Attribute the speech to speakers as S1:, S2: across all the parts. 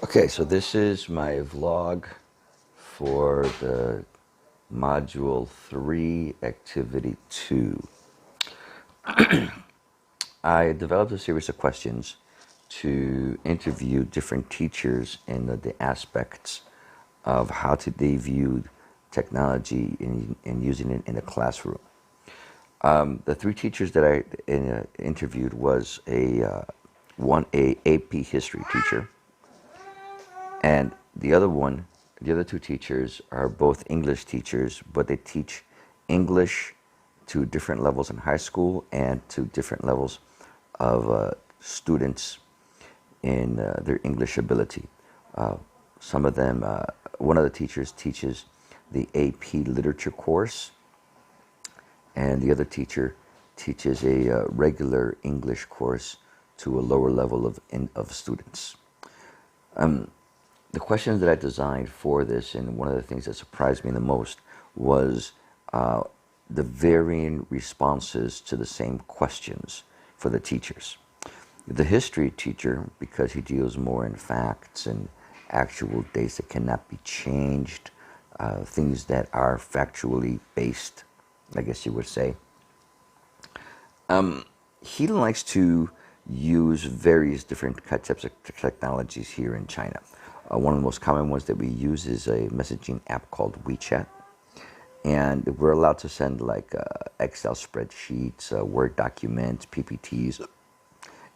S1: Okay, so this is my vlog for the Module 3, Activity 2. I developed a series of questions to interview different teachers in the aspects of how they viewed technology and using it in the classroom. The three teachers that I interviewed was a AP history teacher, and the other two teachers are both English teachers, but they teach English to different levels in high school and to different levels of students in their English ability. Some of them, one of the teachers teaches the AP literature course, and the other teacher teaches a regular English course to a lower level of students. The questions that I designed for this, and one of the things that surprised me the most, was the varying responses to the same questions for the teachers. The history teacher, because he deals more in facts and actual dates that cannot be changed, things that are factually based, I guess you would say, he likes to use various different types of technologies here in China. One of the most common ones that we use is a messaging app called WeChat. And we're allowed to send like Excel spreadsheets, Word documents, PPTs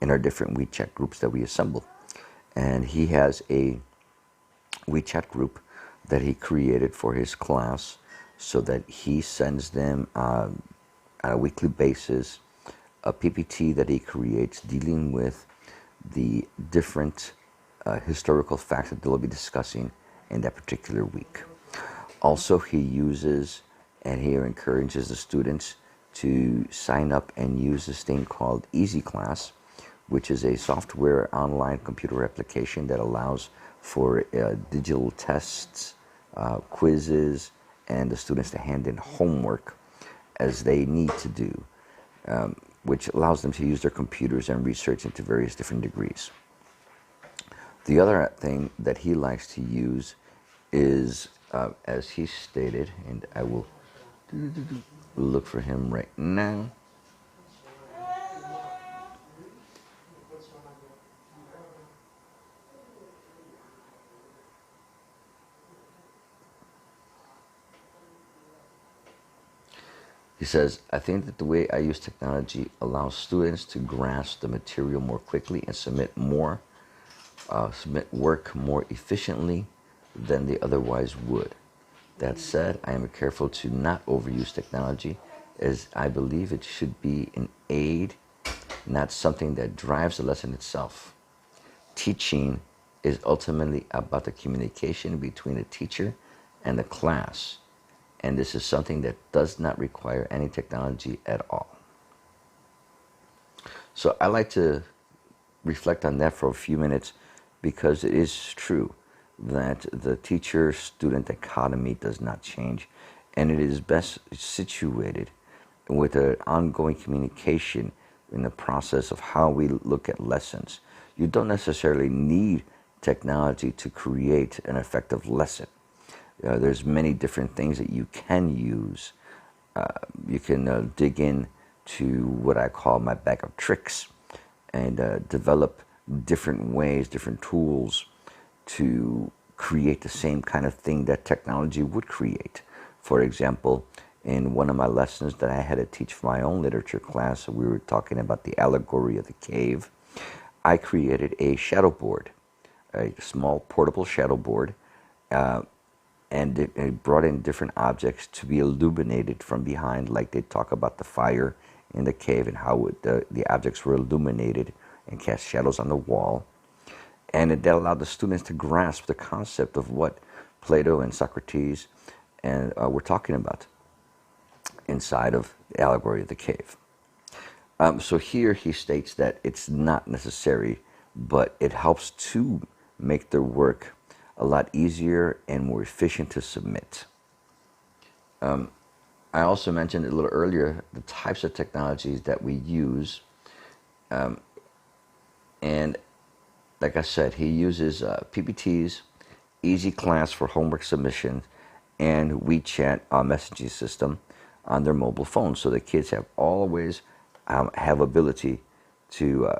S1: in our different WeChat groups that we assemble. And he has a WeChat group that he created for his class so that he sends them on a weekly basis a PPT that he creates dealing with the different historical facts that they'll be discussing in that particular week. Also, he uses and he encourages the students to sign up and use this thing called Easy Class, which is a software online computer application that allows for digital tests, quizzes, and the students to hand in homework as they need to do, which allows them to use their computers and research into various different degrees. The other thing that he likes to use is, as he stated, and I will look for him right now. He says, I think that the way I use technology allows students to grasp the material more quickly and submit work more efficiently than they otherwise would. That said, I am careful to not overuse technology, as I believe it should be an aid, not something that drives the lesson itself. Teaching is ultimately about the communication between the teacher and the class, and this is something that does not require any technology at all. So I like to reflect on that for a few minutes, because it is true that the teacher-student dichotomy does not change, and it is best situated with an ongoing communication in the process of how we look at lessons. You don't necessarily need technology to create an effective lesson. There's many different things that you can use. You can dig in to what I call my bag of tricks and develop different ways, different tools to create the same kind of thing that technology would create. For example, in one of my lessons that I had to teach for my own literature class, we were talking about the allegory of the cave. I created a shadow board, a small portable shadow board, and it brought in different objects to be illuminated from behind, like they talk about the fire in the cave and how the objects were illuminated and cast shadows on the wall. And that allowed the students to grasp the concept of what Plato and Socrates and were talking about inside of the allegory of the cave. So here he states that it's not necessary, but it helps to make their work a lot easier and more efficient to submit. I also mentioned a little earlier the types of technologies that we use, and like I said, he uses PPTs, Easy Class for homework submission, and WeChat messaging system on their mobile phones. So the kids have always have ability to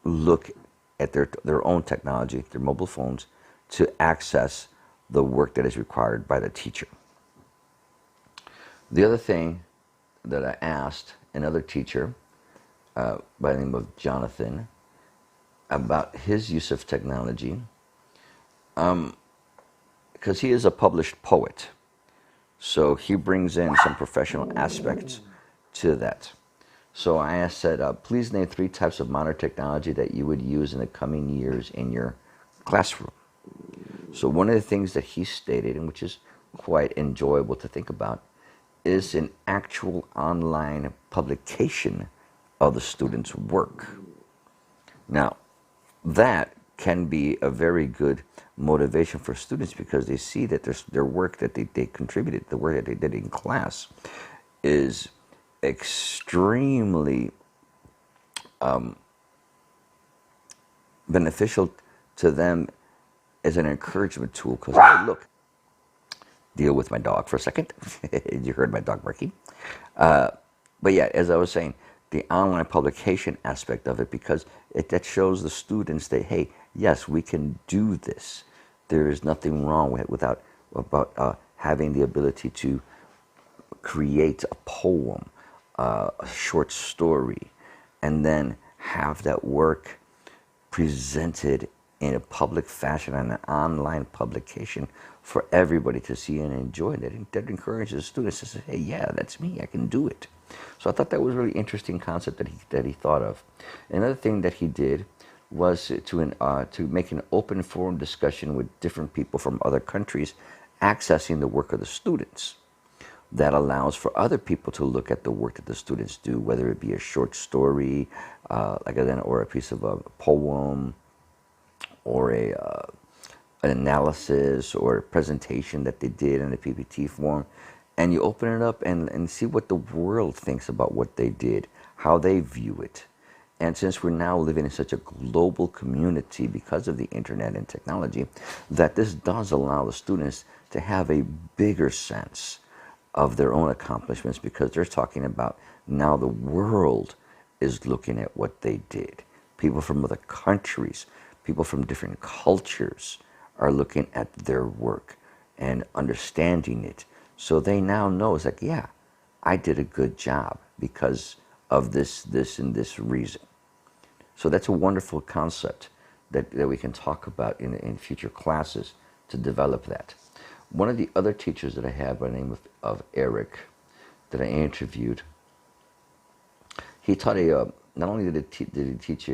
S1: look at their own technology, their mobile phones, to access the work that is required by the teacher. The other thing that I asked another teacher by the name of Jonathan about his use of technology, because he is a published poet, so he brings in some professional aspects to that. So I said, please name 3 types of modern technology that you would use in the coming years in your classroom. So one of the things that he stated, and which is quite enjoyable to think about, is an actual online publication of the students' work. Now, that can be a very good motivation for students because they see that their work that they contributed, the work that they did in class, is extremely beneficial to them as an encouragement tool. Because, hey, look, deal with my dog for a second. You heard my dog barking. But yeah, as I was saying, the online publication aspect of it, because that shows the students that, hey, yes, we can do this. There is nothing wrong with it about having the ability to create a poem, a short story, and then have that work presented in a public fashion on an online publication for everybody to see and enjoy. That encourages students to say, hey, yeah, that's me, I can do it. So I thought that was a really interesting concept that he thought of. Another thing that he did was to make an open forum discussion with different people from other countries accessing the work of the students. That allows for other people to look at the work that the students do, whether it be a short story, or a piece of a poem, or an analysis or a presentation that they did in a PPT form, and you open it up and see what the world thinks about what they did, how they view it. And since we're now living in such a global community because of the internet and technology, that this does allow the students to have a bigger sense of their own accomplishments, because they're talking about now the world is looking at what they did. People from other countries, people from different cultures are looking at their work and understanding it. So they now know, it's like, yeah, I did a good job because of this, and this reason. So that's a wonderful concept that we can talk about in future classes to develop that. One of the other teachers that I had by the name of Eric that I interviewed, he taught not only did he teach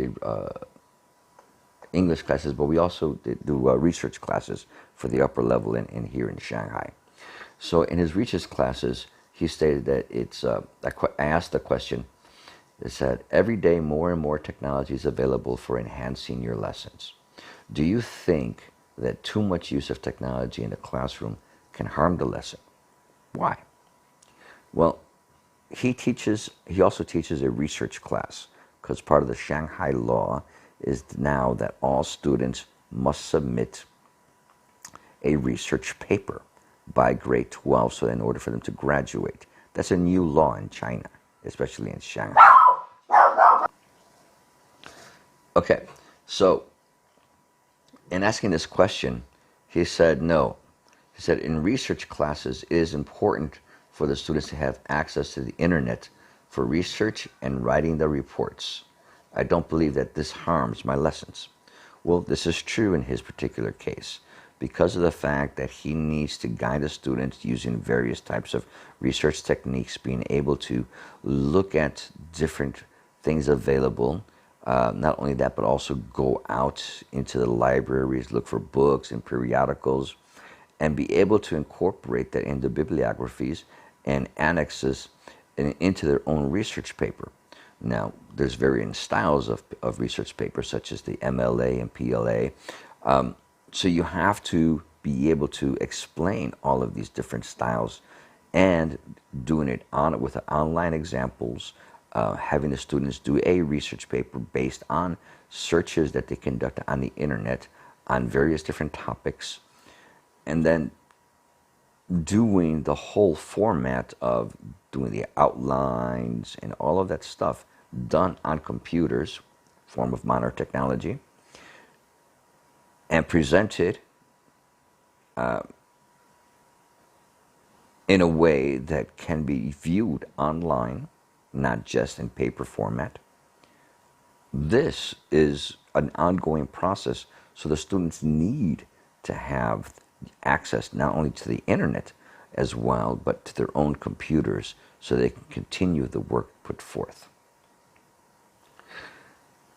S1: English classes, but we also do research classes for the upper level in here in Shanghai. So in his research classes, he stated that I asked the question, it said, every day more and more technology is available for enhancing your lessons. Do you think that too much use of technology in the classroom can harm the lesson? Why? Well, he also teaches a research class, because part of the Shanghai law is now that all students must submit a research paper by grade 12, so in order for them to graduate. That's a new law in China, especially in Shanghai. Okay, so in asking this question, he said no. He said in research classes, it is important for the students to have access to the internet for research and writing the reports. I don't believe that this harms my lessons. Well, this is true in his particular case, because of the fact that he needs to guide the students using various types of research techniques, being able to look at different things available. Not only that, but also go out into the libraries, look for books and periodicals, and be able to incorporate that into bibliographies and annexes into their own research paper. Now, there's varying styles of research papers, such as the MLA and PLA. So you have to be able to explain all of these different styles and doing it with online examples, having the students do a research paper based on searches that they conduct on the internet on various different topics, and then doing the whole format of doing the outlines and all of that stuff done on computers, form of modern technology, and presented in a way that can be viewed online, not just in paper format. This is an ongoing process, so the students need to have access not only to the internet as well, but to their own computers so they can continue the work put forth.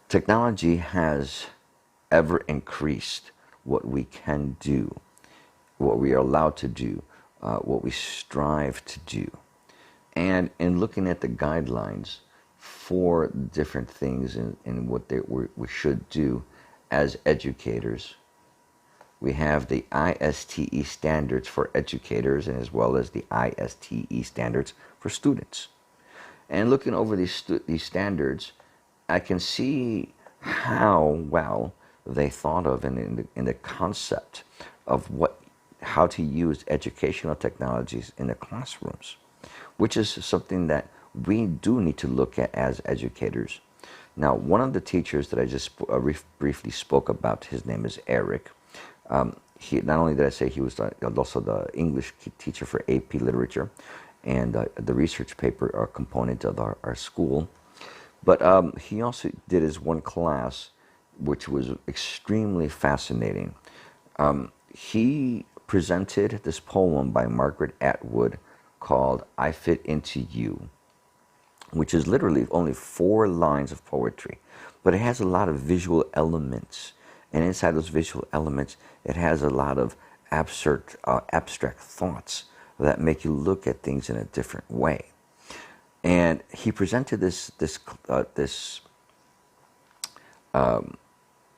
S1: Technology has ever increased what we can do, what we are allowed to do, what we strive to do. And in looking at the guidelines for different things and what we should do as educators, we have the ISTE standards for educators and as well as the ISTE standards for students. And looking over these standards, I can see how well they thought of in the concept of how to use educational technologies in the classrooms, which is something that we do need to look at as educators. Now, one of the teachers that I just briefly spoke about, his name is Eric. He, not only did I say he was also the English teacher for AP Literature and the research paper component of our school, but he also did his one class, which was extremely fascinating. He presented this poem by Margaret Atwood called I Fit Into You, which is literally only 4 lines of poetry, but it has a lot of visual elements. And inside those visual elements, it has a lot of abstract thoughts that make you look at things in a different way. And he presented this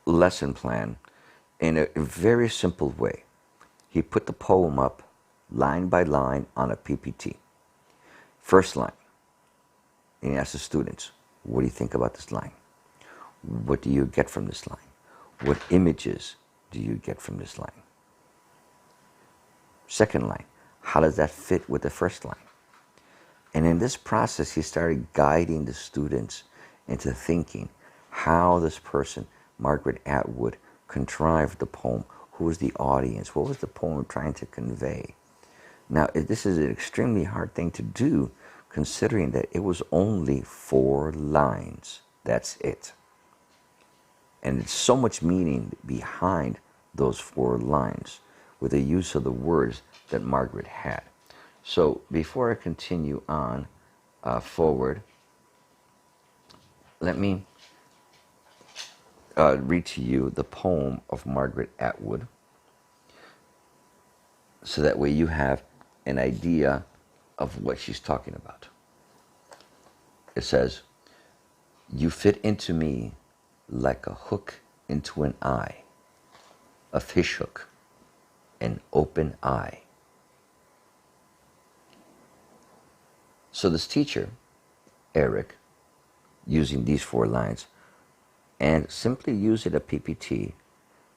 S1: lesson plan in a very simple way. He put the poem up line by line on a PPT. First line, and he asked the students, what do you think about this line? What do you get from this line? What images do you get from this line? Second line, how does that fit with the first line? And in this process, he started guiding the students into thinking how this person, Margaret Atwood, contrived the poem. Who was the audience? What was the poem trying to convey? Now, this is an extremely hard thing to do, considering that it was only 4 lines. That's it. And it's so much meaning behind those 4 lines with the use of the words that Margaret had. So before I continue on forward, let me read to you the poem of Margaret Atwood, so that way you have an idea of what she's talking about. It says, you fit into me like a hook into an eye, a fish hook, an open eye. So this teacher, Eric, using these 4 lines and simply using a PPT,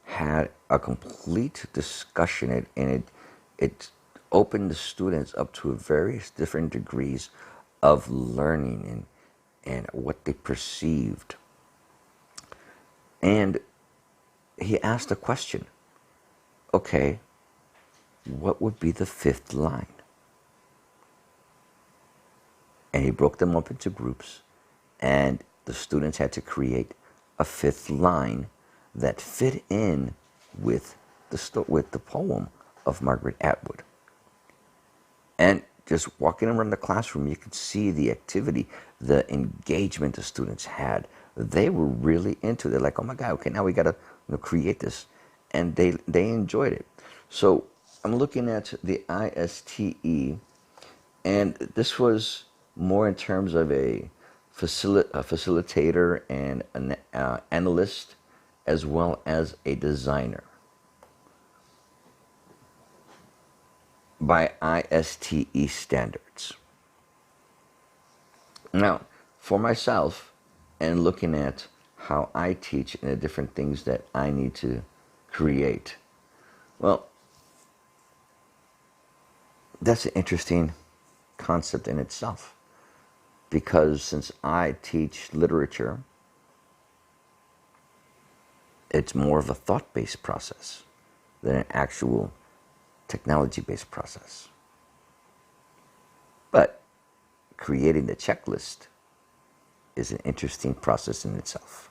S1: had a complete discussion, and it opened the students up to various different degrees of learning and what they perceived. And he asked a question, okay, what would be the 5th line? And he broke them up into groups, and the students had to create a 5th line that fit in with the poem of Margaret Atwood. And just walking around the classroom, you could see the activity, the engagement the students had. They were really into it. They're like, oh my God, okay, now we got to create this. And they enjoyed it. So I'm looking at the ISTE, and this was more in terms of a facilitator and an analyst, as well as a designer. By ISTE standards. Now, for myself and looking at how I teach and the different things that I need to create. Well, that's an interesting concept in itself, because since I teach literature, it's more of a thought-based process than an actual technology-based process. But creating the checklist is an interesting process in itself.